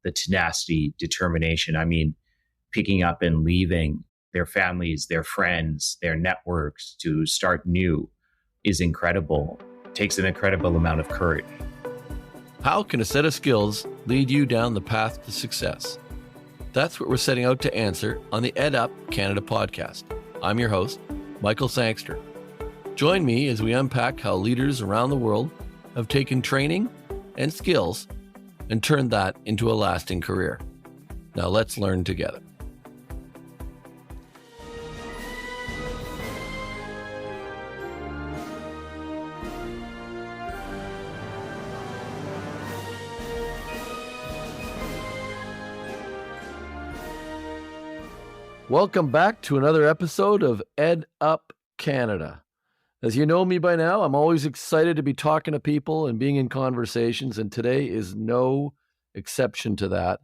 the tenacity, determination. I mean, picking up and leaving their families, their friends, their networks to start new is incredible. It takes an incredible amount of courage. How can a set of skills lead you down the path to success? That's what we're setting out to answer on the EdUp Canada podcast. I'm your host, Michael Sangster. Join me as we unpack how leaders around the world have taken training and skills and turned that into a lasting career. Now let's learn together. Welcome back to another episode of EdUp Canada. As you know me by now, I'm always excited to be talking to people and being in conversations, and today is no exception to that.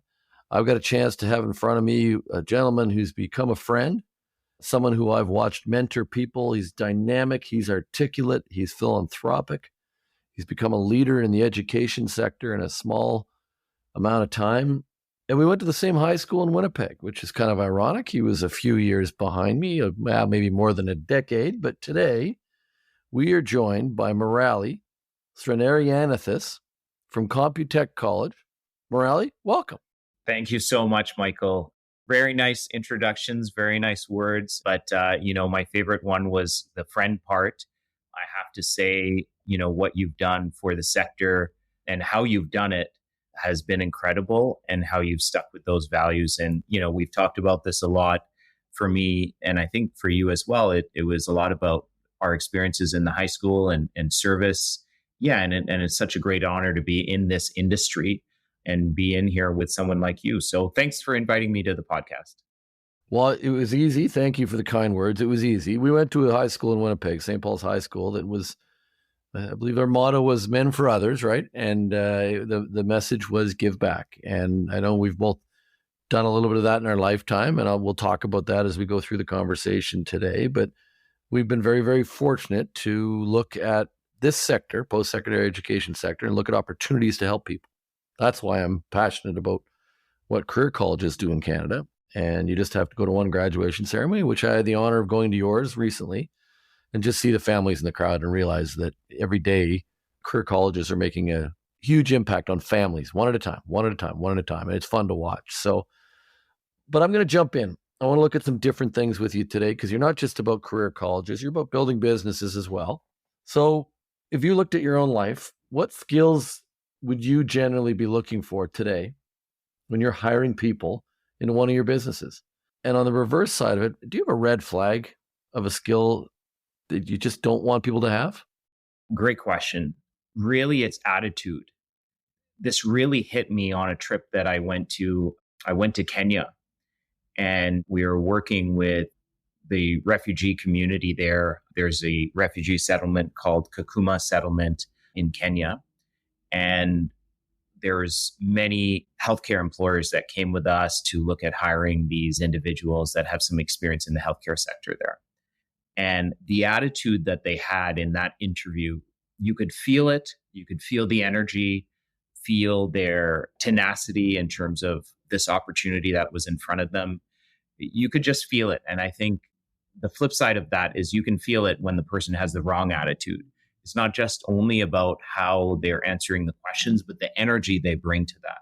I've got a chance to have in front of me a gentleman who's become a friend, someone who I've watched mentor people. He's dynamic, he's articulate, he's philanthropic. He's become a leader in the education sector in a small amount of time. And we went to the same high school in Winnipeg, which is kind of ironic. He was a few years behind me, maybe more than a decade. But today, we are joined by Muraly Srinarayanathas from Computech College. Muraly, welcome. Thank you so much, Michael. Very nice introductions, very nice words. But, my favorite one was the friend part. I have to say, what you've done for the sector and how you've done it has been incredible, and how you've stuck with those values. And, we've talked about this a lot for me, and I think for you as well. It was a lot about our experiences in the high school and service. Yeah. And it's such a great honor to be in this industry and be in here with someone like you. So thanks for inviting me to the podcast. Well, it was easy. Thank you for the kind words. It was easy. We went to a high school in Winnipeg, St. Paul's High School, that was, I believe our motto was men for others, right? And the message was give back. And I know we've both done a little bit of that in our lifetime, and we'll talk about that as we go through the conversation today. But we've been very, very fortunate to look at this sector, post-secondary education sector, and look at opportunities to help people. That's why I'm passionate about what career colleges do in Canada. And you just have to go to one graduation ceremony, which I had the honor of going to yours recently, and just see the families in the crowd and realize that every day career colleges are making a huge impact on families, one at a time. And it's fun to watch. So, but I'm going to jump in. I want to look at some different things with you today, because you're not just about career colleges, you're about building businesses as well. So if you looked at your own life, what skills would you generally be looking for today when you're hiring people into one of your businesses? And on the reverse side of it, do you have a red flag of a skill that you just don't want people to have? Great question. Really, it's attitude. This really hit me on a trip that I went to. I went to Kenya, and we were working with the refugee community there. There's a refugee settlement called Kakuma settlement in Kenya. And there's many healthcare employers that came with us to look at hiring these individuals that have some experience in the healthcare sector there. And the attitude that they had in that interview, you could feel it. You could feel the energy, feel their tenacity in terms of this opportunity that was in front of them. You could just feel it. And I think the flip side of that is you can feel it when the person has the wrong attitude. It's not just only about how they're answering the questions, but the energy they bring to that.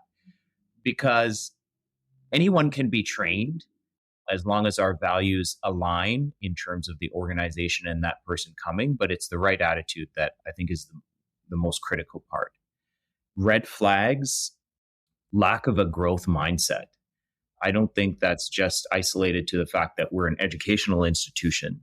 Because anyone can be trained as long as our values align in terms of the organization and that person coming, but it's the right attitude that I think is the most critical part. Red flags, lack of a growth mindset. I don't think that's just isolated to the fact that we're an educational institution,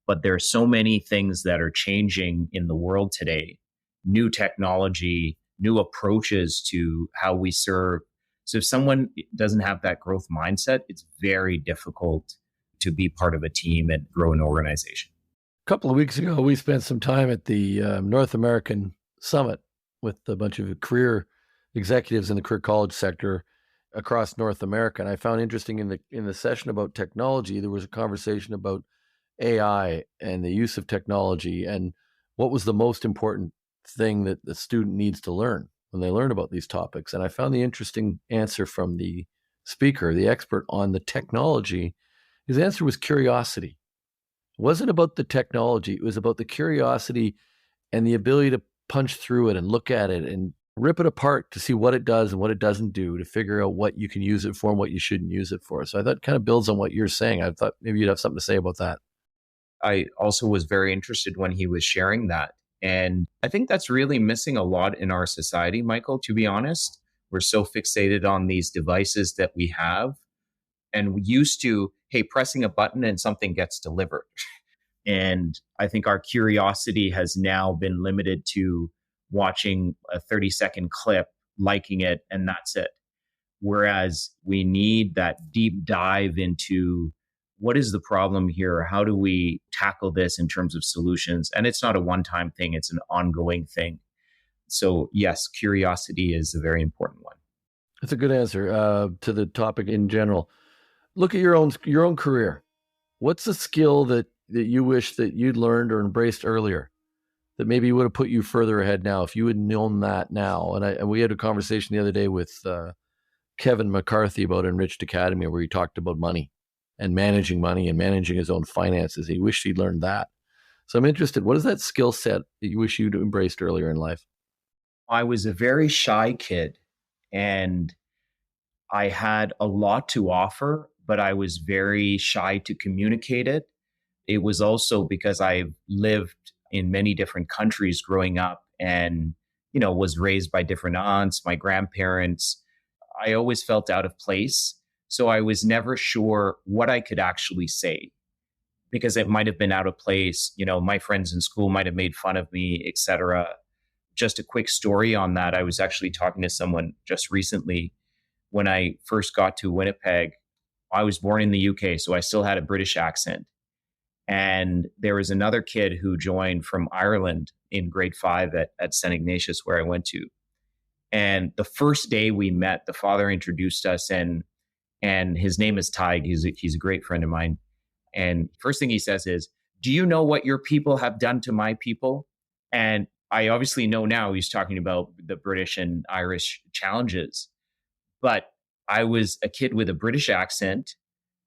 but there are so many things that are changing in the world today. New technology, new approaches to how we serve. So if someone doesn't have that growth mindset, it's very difficult to be part of a team and grow an organization. A couple of weeks ago, we spent some time at the North American Summit with a bunch of career executives in the career college sector across North America. And I found interesting in the session about technology, there was a conversation about AI and the use of technology and what was the most important thing that the student needs to learn. when they learn about these topics. And I found the interesting answer from the speaker, the expert on the technology. His answer was curiosity. It wasn't about the technology. It was about the curiosity and the ability to punch through it and look at it and rip it apart to see what it does and what it doesn't do, to figure out what you can use it for and what you shouldn't use it for. So I thought it kind of builds on what you're saying. I thought maybe you'd have something to say about that. I also was very interested when he was sharing that. And I think that's really missing a lot in our society, Michael, to be honest. We're so fixated on these devices that we have. And we used to, hey, pressing a button and something gets delivered. And I think our curiosity has now been limited to watching a 30-second clip, liking it, and that's it. Whereas we need that deep dive into what is the problem here? How do we tackle this in terms of solutions? And it's not a one-time thing, it's an ongoing thing. So yes, curiosity is a very important one. That's a good answer to the topic in general. Look at your own career. What's a skill that you wish that you'd learned or embraced earlier that maybe would have put you further ahead now if you had known that now? And we had a conversation the other day with Kevin McCarthy about Enriched Academy, where he talked about money and managing his own finances. He wished he'd learned that. So I'm interested, what is that skill set that you wish you'd embraced earlier in life? I was a very shy kid and I had a lot to offer, but I was very shy to communicate it. It was also because I've lived in many different countries growing up and, was raised by different aunts, my grandparents. I always felt out of place. So I was never sure what I could actually say because it might have been out of place. My friends in school might have made fun of me, etc. Just a quick story on that. I was actually talking to someone just recently. When I first got to Winnipeg, I was born in the UK, so I still had a British accent. And there was another kid who joined from Ireland in grade 5 at St. Ignatius, where I went to. And the first day we met, the father introduced us, and his name is Tig. He's a great friend of mine. And first thing he says is, "Do you know what your people have done to my people?" And I obviously know now he's talking about the British and Irish challenges. But I was a kid with a British accent.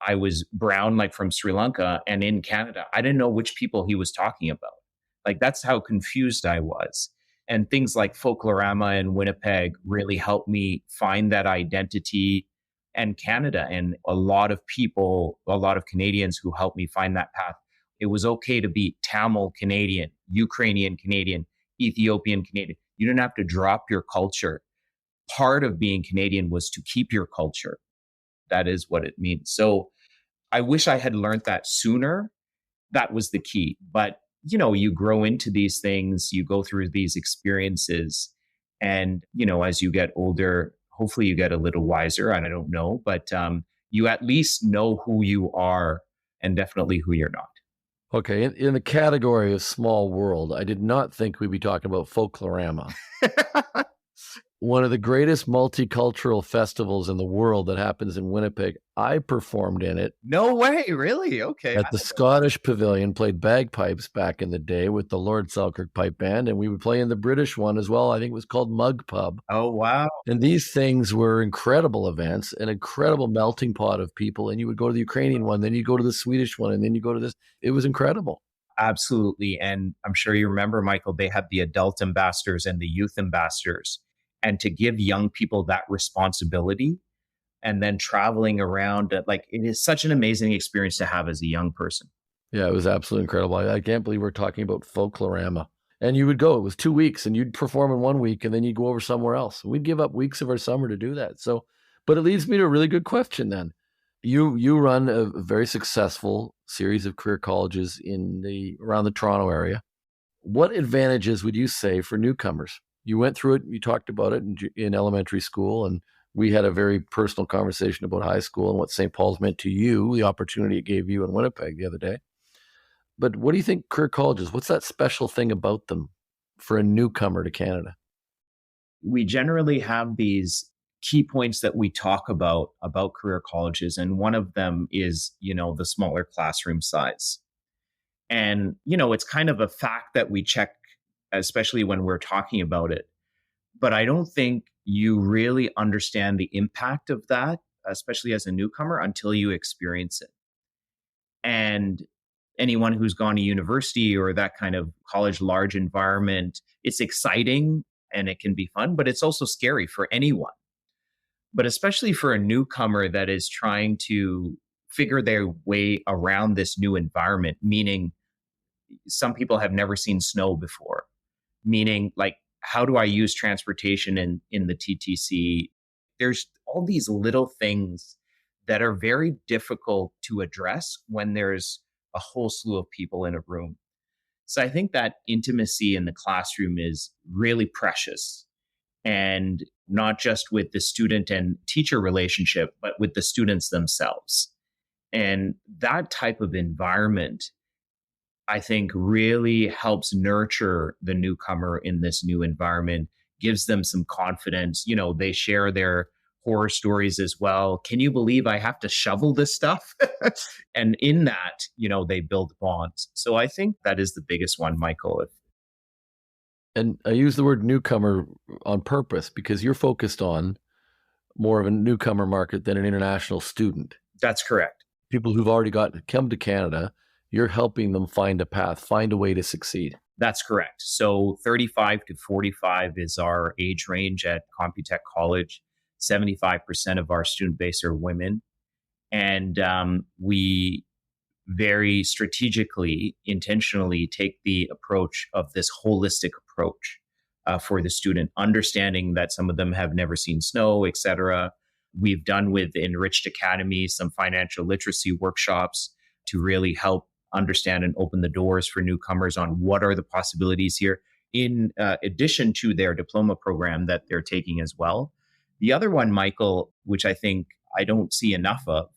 I was brown, like from Sri Lanka, and in Canada. I didn't know which people he was talking about. Like, that's how confused I was. And things like Folklorama and Winnipeg really helped me find that identity, and Canada and a lot of people, a lot of Canadians who helped me find that path. It was okay to be Tamil Canadian, Ukrainian Canadian, Ethiopian Canadian. You didn't have to drop your culture. Part of being Canadian was to keep your culture. That is what it means. So I wish I had learned that sooner. That was the key. But, you grow into these things, you go through these experiences. And, as you get older, hopefully you get a little wiser. And I don't know, but you at least know who you are and definitely who you're not. Okay. In the category of small world, I did not think we'd be talking about Folklorama. One of the greatest multicultural festivals in the world that happens in Winnipeg. I performed in it. No way, really? Okay. At the Scottish Pavilion, played bagpipes back in the day with the Lord Selkirk Pipe Band, and we would play in the British one as well. I think it was called Mug Pub. Oh, wow. And these things were incredible events, an incredible melting pot of people. And you would go to the Ukrainian one, then you go to the Swedish one, and then you go to this. It was incredible. Absolutely. And I'm sure you remember, Michael, they had the adult ambassadors and the youth ambassadors. And to give young people that responsibility and then traveling around, it is such an amazing experience to have as a young person. Yeah, it was absolutely incredible. I can't believe we're talking about Folklorama. And you would go, it was 2 weeks, and you'd perform in 1 week, and then you'd go over somewhere else. We'd give up weeks of our summer to do that. So, but it leads me to a really good question then. You run a very successful series of career colleges around the Toronto area. What advantages would you say for newcomers? You went through it, you talked about it in elementary school, and we had a very personal conversation about high school and what St. Paul's meant to you, the opportunity it gave you in Winnipeg the other day. But what do you think career colleges, what's that special thing about them for a newcomer to Canada? We generally have these key points that we talk about career colleges, and one of them is, the smaller classroom size. And, it's kind of a fact that we check, especially when we're talking about it. But I don't think you really understand the impact of that, especially as a newcomer, until you experience it. And anyone who's gone to university or that kind of college large environment, it's exciting and it can be fun, but it's also scary for anyone. But especially for a newcomer that is trying to figure their way around this new environment, meaning some people have never seen snow before, meaning like, how do I use transportation in the TTC? There's all these little things that are very difficult to address when there's a whole slew of people in a room. So I think that intimacy in the classroom is really precious, and not just with the student and teacher relationship, but with the students themselves. And that type of environment, I think, really helps nurture the newcomer in this new environment, gives them some confidence. You know, they share their horror stories as well. Can you believe I have to shovel this stuff? And in that, you know, they build bonds. So I think that is the biggest one, Michael. And I use the word newcomer on purpose because you're focused on more of a newcomer market than an international student. That's correct. People who've already come to Canada, you're helping them find a path, find a way to succeed. That's correct. So 35 to 45 is our age range at Computech College. 75% of our student base are women. And we very strategically, intentionally take the approach of this holistic approach for the student, understanding that some of them have never seen snow, et cetera. We've done with Enriched Academy some financial literacy workshops to really help understand and open the doors for newcomers on what are the possibilities here, in addition to their diploma program that they're taking as well. The other one, Michael, which I think I don't see enough of,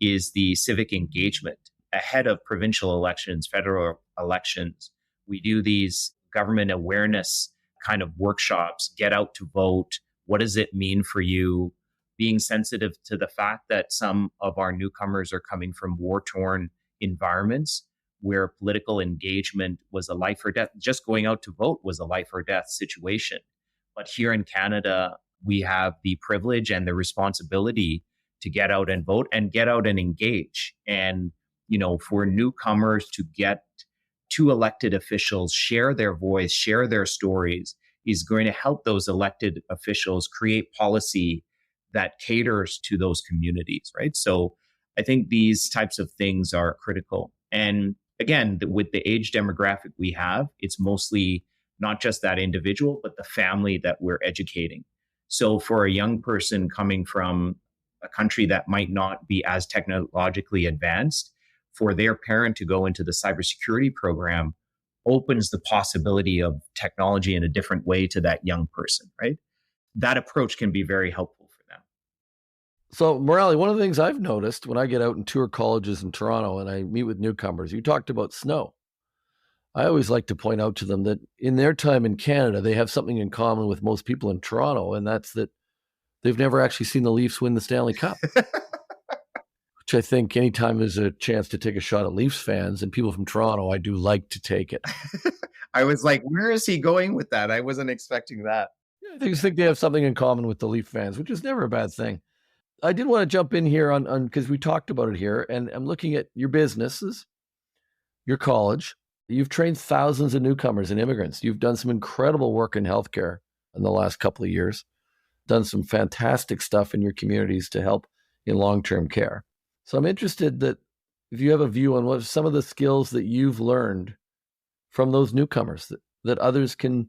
is the civic engagement. Ahead of provincial elections, federal elections, we do these government awareness kind of workshops, get out to vote. What does it mean for you? Being sensitive to the fact that some of our newcomers are coming from war-torn environments where political engagement was a life or death. Just going out to vote was a life or death situation. But here in Canada, we have the privilege and the responsibility to get out and vote and get out and engage. And, you know, for newcomers to get to elected officials, share their voice, share their stories, is going to help those elected officials create policy that caters to those communities, right? So I think these types of things are critical. And again, with the age demographic we have, it's mostly not just that individual, but the family that we're educating. So for a young person coming from a country that might not be as technologically advanced, for their parent to go into the cybersecurity program opens the possibility of technology in a different way to that young person, right? That approach can be very helpful for them. So, Muraly, one of the things I've noticed when I get out and tour colleges in Toronto and I meet with newcomers, you talked about snow. I always like to point out to them that in their time in Canada, they have something in common with most people in Toronto, and that's that they've never actually seen the Leafs win the Stanley Cup. Which I think anytime there's a chance to take a shot at Leafs fans and people from Toronto, I do like to take it. I was like, where is he going with that? I wasn't expecting that. I think they have something in common with the Leaf fans, which is never a bad thing. I did want to jump in here on because we talked about it here, and I'm looking at your businesses, your college. You've trained thousands of newcomers and immigrants. You've done some incredible work in healthcare in the last couple of years, done some fantastic stuff in your communities to help in long-term care. So I'm interested that if you have a view on what some of the skills that you've learned from those newcomers that others can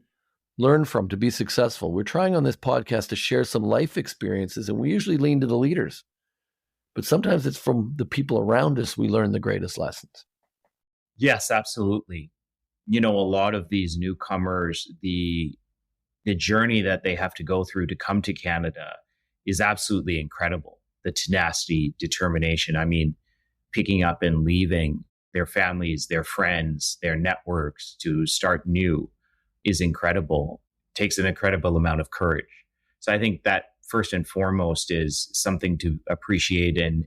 learn from to be successful. We're trying on this podcast to share some life experiences, and we usually lean to the leaders. But sometimes it's from the people around us we learn the greatest lessons. Yes, absolutely. You know, a lot of these newcomers, the journey that they have to go through to come to Canada is absolutely incredible. The tenacity, determination. I mean, picking up and leaving their families, their friends, their networks to start new is incredible. It takes an incredible amount of courage. So I think that first and foremost is something to appreciate, and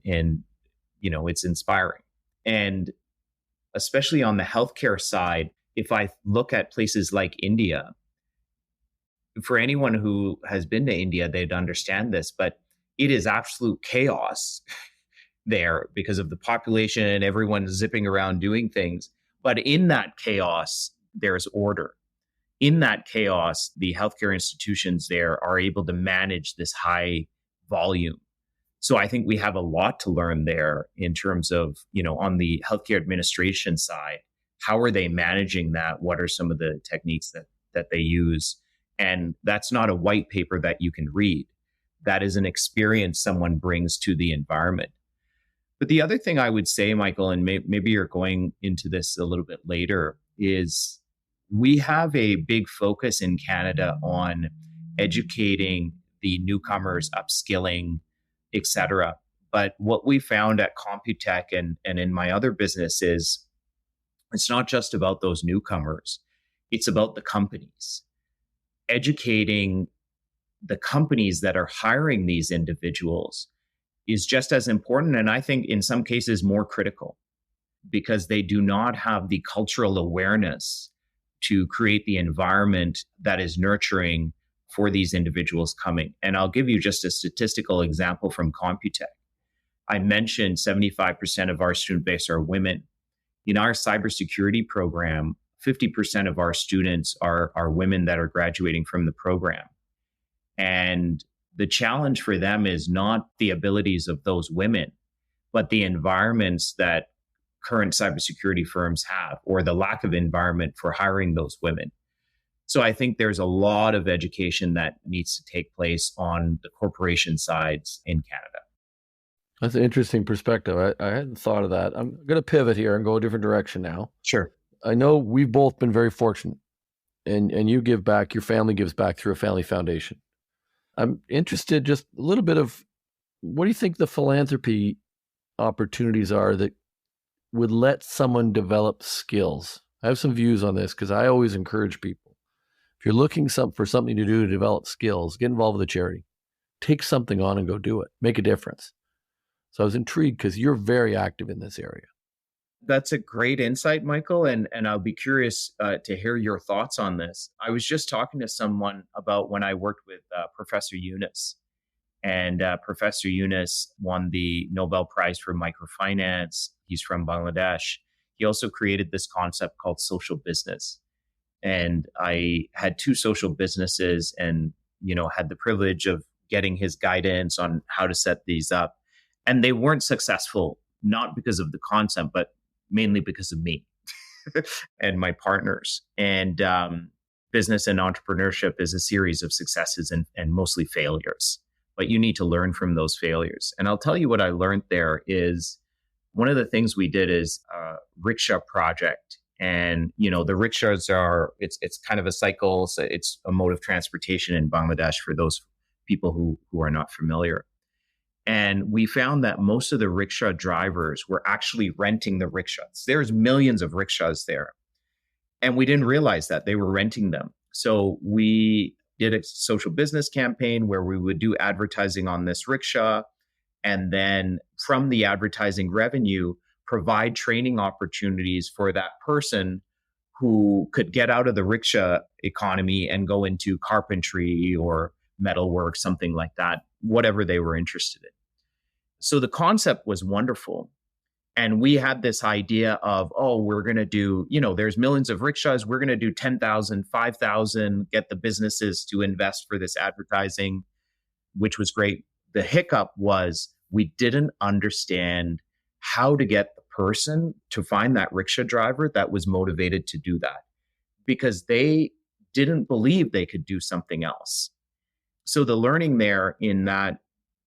you know, it's inspiring. And especially on the healthcare side, if I look at places like India, For anyone who has been to India, they'd understand this, but it is absolute chaos there because of the population, everyone zipping around doing things. But in that chaos, there's order. In that chaos, the healthcare institutions there are able to manage this high volume. So I think we have a lot to learn there in terms of, on the healthcare administration side, how are they managing that? What are some of the techniques that they use? And that's not a white paper that you can read. That is an experience someone brings to the environment. But the other thing I would say, Michael, and maybe you're going into this a little bit later, is we have a big focus in Canada on educating the newcomers, upskilling, et cetera. But what we found at Computech and in my other business is it's not just about those newcomers, it's about the companies. Educating the companies that are hiring these individuals is just as important, and I think in some cases more critical, because they do not have the cultural awareness to create the environment that is nurturing for these individuals coming. And I'll give you just a statistical example from Computech. I mentioned 75% of our student base are women. In our cybersecurity program, 50% of our students are women that are graduating from the program. And the challenge for them is not the abilities of those women, but the environments that current cybersecurity firms have, or the lack of environment for hiring those women. So I think there's a lot of education that needs to take place on the corporation sides in Canada. That's an interesting perspective. I hadn't thought of that. I'm going to pivot here and go a different direction now. Sure. I know we've both been very fortunate, and you give back, your family gives back through a family foundation. I'm interested just a little bit of, what do you think the philanthropy opportunities are that would let someone develop skills? I have some views on this because I always encourage people. If you're looking for something to do to develop skills, get involved with a charity. Take something on and go do it. Make a difference. So I was intrigued because you're very active in this area. That's a great insight, Michael, and I'll be curious to hear your thoughts on this. I was just talking to someone about when I worked with Professor Yunus, and Professor Yunus won the Nobel Prize for microfinance. He's from Bangladesh. He also created this concept called social business. And I had two social businesses and, had the privilege of getting his guidance on how to set these up. And they weren't successful, not because of the concept, but mainly because of me and my partners. And business and entrepreneurship is a series of successes and mostly failures. But you need to learn from those failures. And I'll tell you what I learned there is one of the things we did is a rickshaw project. And, the rickshaws it's kind of a cycle. So it's a mode of transportation in Bangladesh for those people who are not familiar. And we found that most of the rickshaw drivers were actually renting the rickshaws. There's millions of rickshaws there. And we didn't realize that they were renting them. So we did a social business campaign where we would do advertising on this rickshaw. And then from the advertising revenue, provide training opportunities for that person who could get out of the rickshaw economy and go into carpentry or metalwork, something like that, whatever they were interested in. So the concept was wonderful. And we had this idea of, we're going to do, there's millions of rickshaws. We're going to do 10,000, 5,000, get the businesses to invest for this advertising, which was great. The hiccup was we didn't understand how to get the person to find that rickshaw driver that was motivated to do that, because they didn't believe they could do something else. So the learning there in that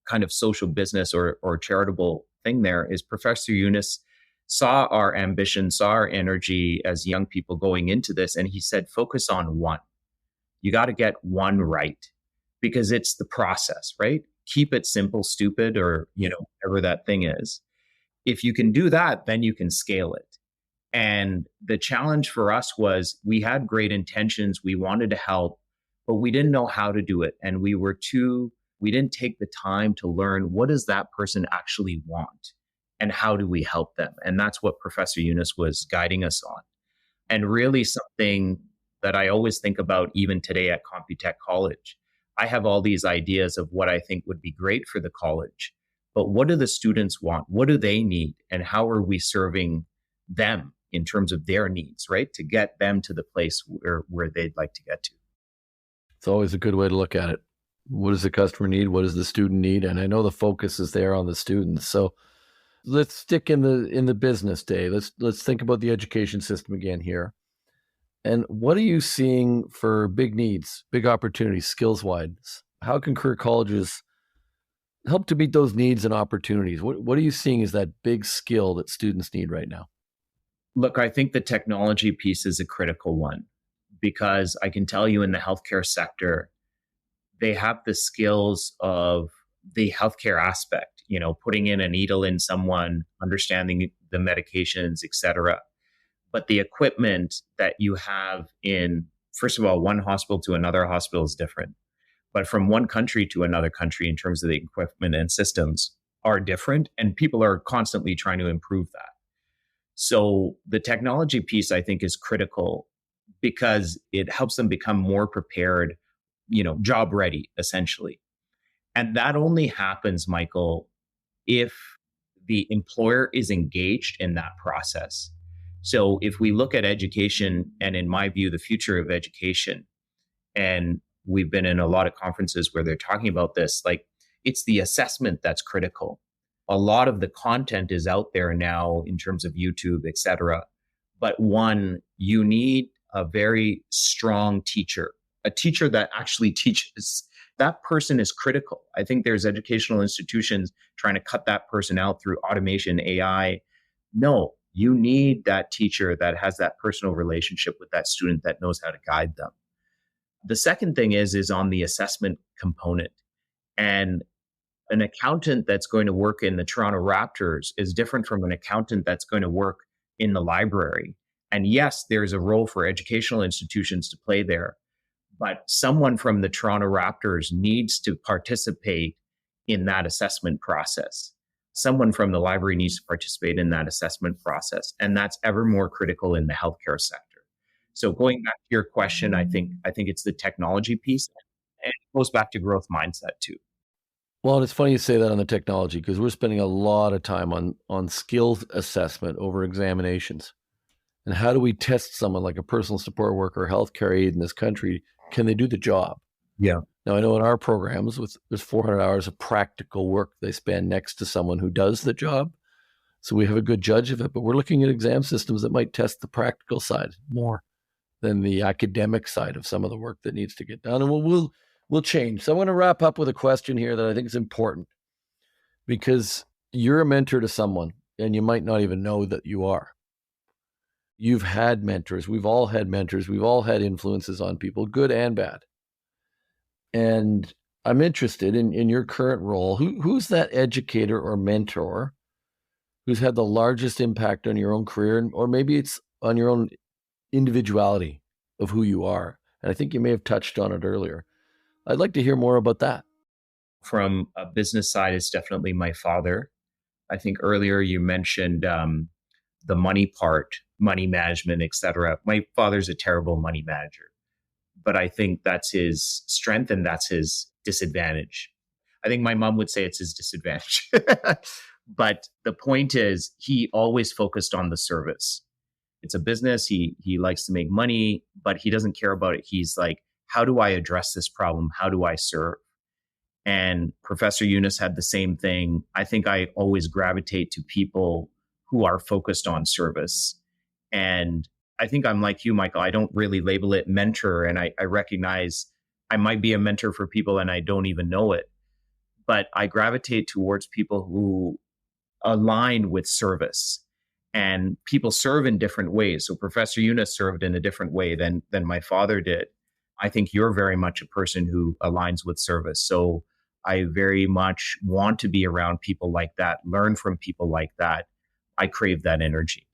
kind of social business or charitable thing there is Professor Yunus saw our ambition, saw our energy as young people going into this. And he said, focus on one. You got to get one right, because it's the process, right? Keep it simple, stupid, or, whatever that thing is. If you can do that, then you can scale it. And the challenge for us was we had great intentions. We wanted to help, but we didn't know how to do it. And we didn't take the time to learn, what does that person actually want and how do we help them? And that's what Professor Yunus was guiding us on. And really something that I always think about even today at Computech College. I have all these ideas of what I think would be great for the college, but what do the students want? What do they need? And how are we serving them in terms of their needs, right? To get them to the place where they'd like to get to. It's always a good way to look at it. What does the customer need? What does the student need? And I know the focus is there on the students. So let's stick in the business day. Let's think about the education system again here. And what are you seeing for big needs, big opportunities, skills-wise? How can career colleges help to meet those needs and opportunities? What are you seeing as that big skill that students need right now? Look, I think the technology piece is a critical one because I can tell you in the healthcare sector, they have the skills of the healthcare aspect, putting in a needle in someone, understanding the medications, et cetera. But the equipment that you have in, first of all, one hospital to another hospital is different. But from one country to another country in terms of the equipment and systems are different. And people are constantly trying to improve that. So the technology piece, I think, is critical because it helps them become more prepared, job ready, essentially. And that only happens, Michael, if the employer is engaged in that process. So if we look at education, and in my view, the future of education, and we've been in a lot of conferences where they're talking about this, like it's the assessment that's critical. A lot of the content is out there now in terms of YouTube, et cetera. But one, you need a very strong teacher, a teacher that actually teaches. That person is critical. I think there's educational institutions trying to cut that person out through automation, AI. No, you need that teacher that has that personal relationship with that student that knows how to guide them. The second thing is on the assessment component. And an accountant that's going to work in the Toronto Raptors is different from an accountant that's going to work in the library. And yes, there's a role for educational institutions to play there, but someone from the Toronto Raptors needs to participate in that assessment process. Someone from the library needs to participate in that assessment process. And that's ever more critical in the healthcare sector. So going back to your question, I think it's the technology piece, and it goes back to growth mindset too. Well, and it's funny you say that on the technology because we're spending a lot of time on skills assessment over examinations. And how do we test someone like a personal support worker or healthcare aide in this country? Can they do the job? Yeah. Now, I know in our programs, there's 400 hours of practical work they spend next to someone who does the job. So we have a good judge of it, but we're looking at exam systems that might test the practical side more than the academic side of some of the work that needs to get done. And we'll change. So I want to wrap up with a question here that I think is important because you're a mentor to someone and you might not even know that you are. You've had mentors. We've all had mentors. We've all had influences on people, good and bad. And I'm interested in your current role. Who's that educator or mentor who's had the largest impact on your own career, or maybe it's on your own individuality of who you are? And I think you may have touched on it earlier. I'd like to hear more about that. From a business side, it's definitely my father. I think earlier you mentioned the money part, money management, et cetera. My father's a terrible money manager, but I think that's his strength and that's his disadvantage. I think my mom would say it's his disadvantage. But the point is, he always focused on the service. It's a business. He likes to make money, but he doesn't care about it. He's like, how do I address this problem? How do I serve? And Professor Yunus had the same thing. I think I always gravitate to people who are focused on service. And I think I'm like you, Michael. I don't really label it mentor. And I recognize I might be a mentor for people and I don't even know it. But I gravitate towards people who align with service. And people serve in different ways. So Professor Yunus served in a different way than my father did. I think you're very much a person who aligns with service. So I very much want to be around people like that, learn from people like that. I crave that energy.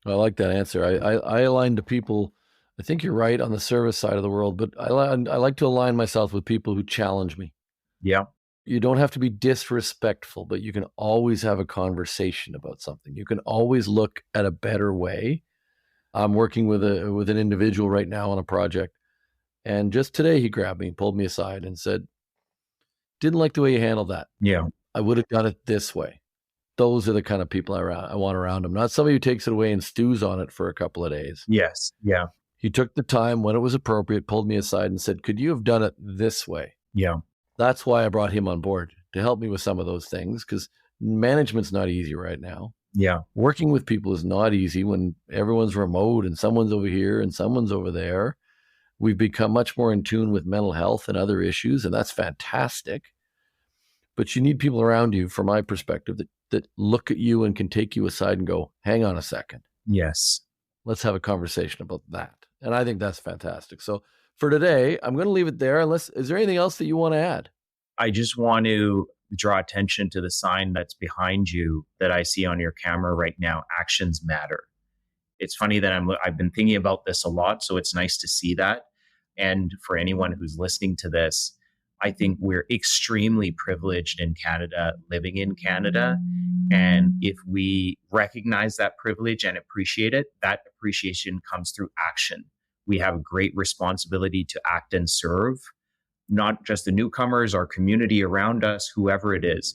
I like that answer. I align to people. I think you're right on the service side of the world, but I like to align myself with people who challenge me. Yeah. You don't have to be disrespectful, but you can always have a conversation about something. You can always look at a better way I'm working with an individual right now on a project. And just today he grabbed me, pulled me aside and said, didn't like the way you handled that. Yeah. I would have done it this way. Those are the kind of people I want around him. Not somebody who takes it away and stews on it for a couple of days. Yes. Yeah. He took the time when it was appropriate, pulled me aside and said, could you have done it this way? Yeah. That's why I brought him on board, to help me with some of those things, because management's not easy right now. Yeah. Working with people is not easy when everyone's remote and someone's over here and someone's over there. We've become much more in tune with mental health and other issues, and that's fantastic. But you need people around you, from my perspective, that look at you and can take you aside and go, hang on a second. Yes. Let's have a conversation about that. And I think that's fantastic. So for today, I'm going to leave it there. Is there anything else that you want to add? I just want to draw attention to the sign that's behind you that I see on your camera right now. Actions matter. It's funny that I've been thinking about this a lot, so it's nice to see that. And for anyone who's listening to this, I think we're extremely privileged in Canada, living in Canada. And if we recognize that privilege and appreciate it, that appreciation comes through action. We have a great responsibility to act and serve, not just the newcomers, our community around us, whoever it is.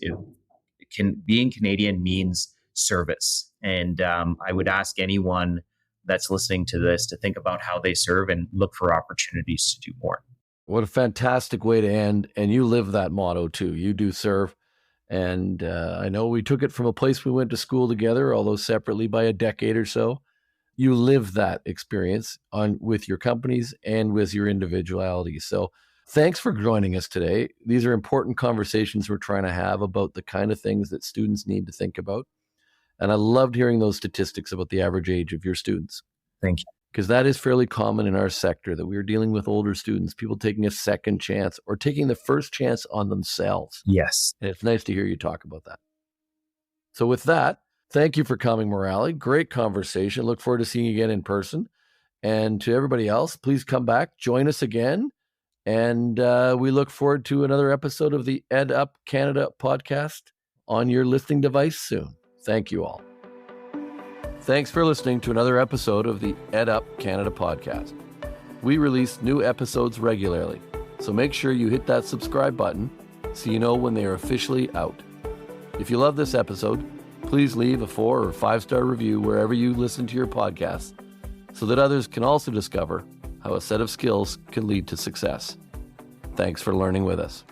Being Canadian means service. And I would ask anyone that's listening to this to think about how they serve and look for opportunities to do more. What a fantastic way to end. And you live that motto too. You do serve. And I know we took it from a place we went to school together, although separately by a decade or so. You live that experience with your companies and with your individuality. So thanks for joining us today. These are important conversations we're trying to have about the kind of things that students need to think about. And I loved hearing those statistics about the average age of your students. Thank you. Because that is fairly common in our sector, that we're dealing with older students, people taking a second chance or taking the first chance on themselves. Yes. And it's nice to hear you talk about that. So with that, thank you for coming, Muraly. Great conversation. Look forward to seeing you again in person. And to everybody else, please come back, join us again. And we look forward to another episode of the EdUp Canada podcast on your listening device soon. Thank you all. Thanks for listening to another episode of the EdUp Canada podcast. We release new episodes regularly, so make sure you hit that subscribe button so you know when they are officially out. If you love this episode, please leave a 4- or 5-star review wherever you listen to your podcasts so that others can also discover how a set of skills can lead to success. Thanks for learning with us.